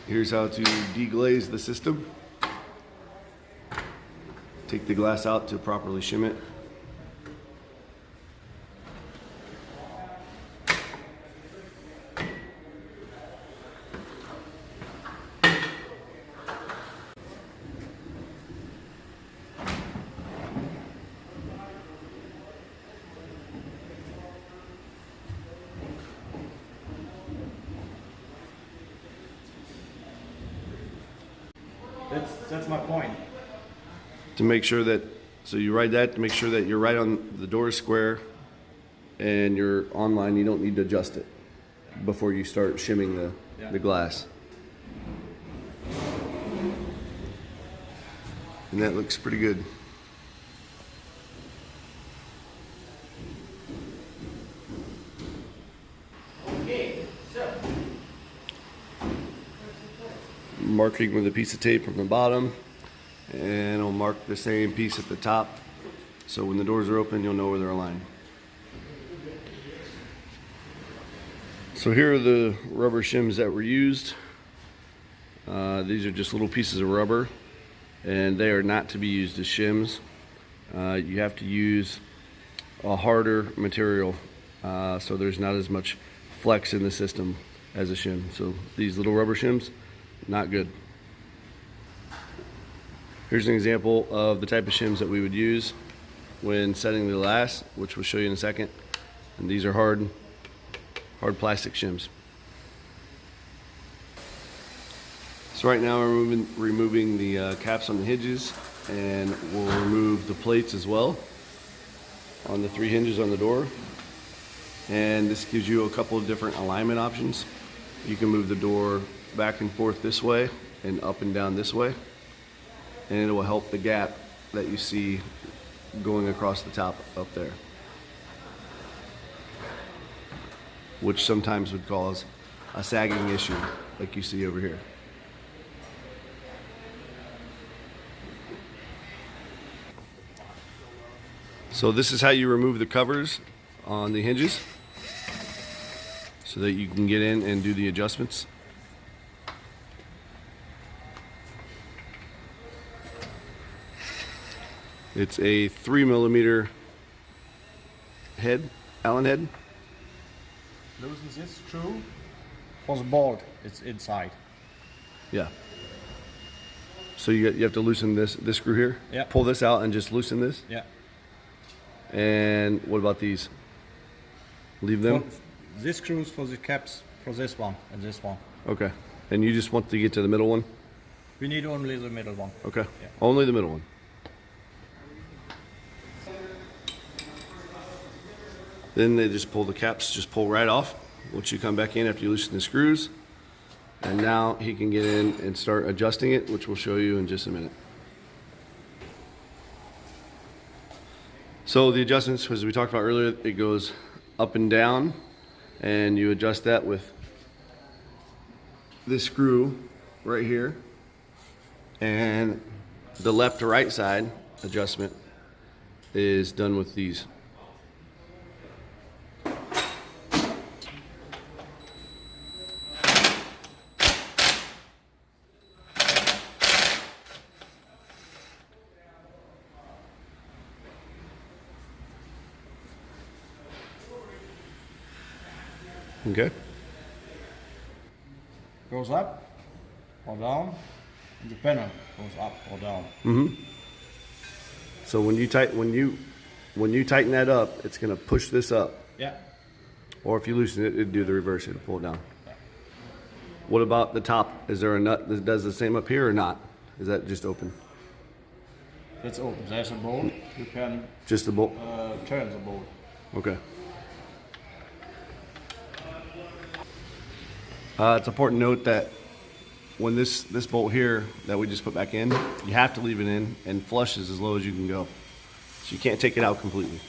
Here's how to deglaze the system. Take the glass out to properly shim it. That's my point. To make sure that, so you write that to make sure that you're right on the door square and you're online. You don't need to adjust it before you start shimming the glass. And that looks pretty good. Okay, so Marking with a piece of tape from the bottom, and I'll mark the same piece at the top, so when the doors are open you'll know where they're aligned. So here are the rubber shims that were used. These are just little pieces of rubber, and they are not to be used as shims. You have to use a harder material, so there's not as much flex in the system as a shim. So these little rubber shims, not good. Here's an example of the type of shims that we would use when setting the glass, which we'll show you in a second. And these are hard plastic shims. So right now we're removing the caps on the hinges, and we'll remove the plates as well on the 3 hinges on the door. And this gives you a couple of different alignment options. You can move the door back and forth this way and up and down this way, and it will help the gap that you see going across the top up there, which sometimes would cause a sagging issue like you see over here. So this is how you remove the covers on the hinges so that you can get in and do the adjustments. It's a 3mm head, Allen head. loosen this screw for the bolt. It's inside. Yeah. So you have to loosen this screw here. Yeah. Pull this out and just loosen this. Yeah. And what about these? Leave them. This screws for the caps for this one and this one. Okay. And you just want to get to the middle one? We need only the middle one. Okay. Yeah. Only the middle one. Then they just pull the caps, just pull right off once you come back in after you loosen the screws. And now he can get in and start adjusting it, which we'll show you in just a minute. So the adjustments, as we talked about earlier, it goes up and down, and you adjust that with this screw right here. And the left to right side adjustment is done with these. Okay. Goes up or down. And the panel goes up or down. Mm-hmm. So when you tighten that up, it's going to push this up. Yeah. Or if you loosen it, it'd do the reverse. It'll pull it down. Yeah. What about the top? Is there a nut that does the same up here or not? Is that just open? It's open. There's a bolt. You can just the bolt. Turn the bolt. Okay. It's important to note that when this bolt here that we just put back in, you have to leave it in and flush is as low as you can go. So you can't take it out completely.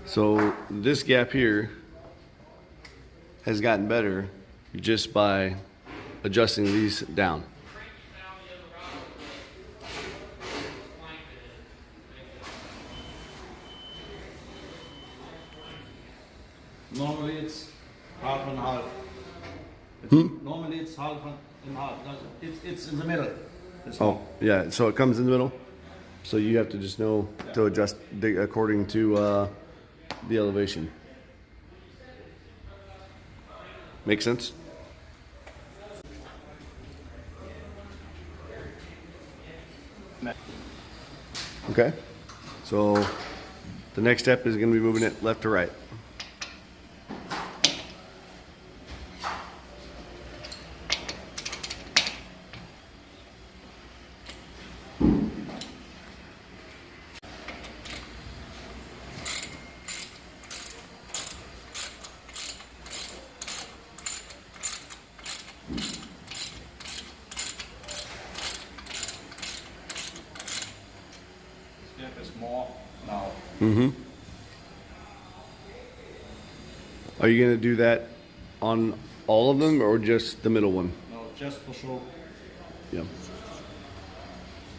So this gap here has gotten better just by adjusting these down. Normally it's half and half. Normally it's half and half. It's in the middle. It's Oh, yeah, so it comes in the middle. So you have to just know to adjust according to the elevation. Make sense? Okay. So the next step is going to be moving it left to right. Step is more now. Are you going to do that on all of them or just the middle one? No, just for show. Yeah.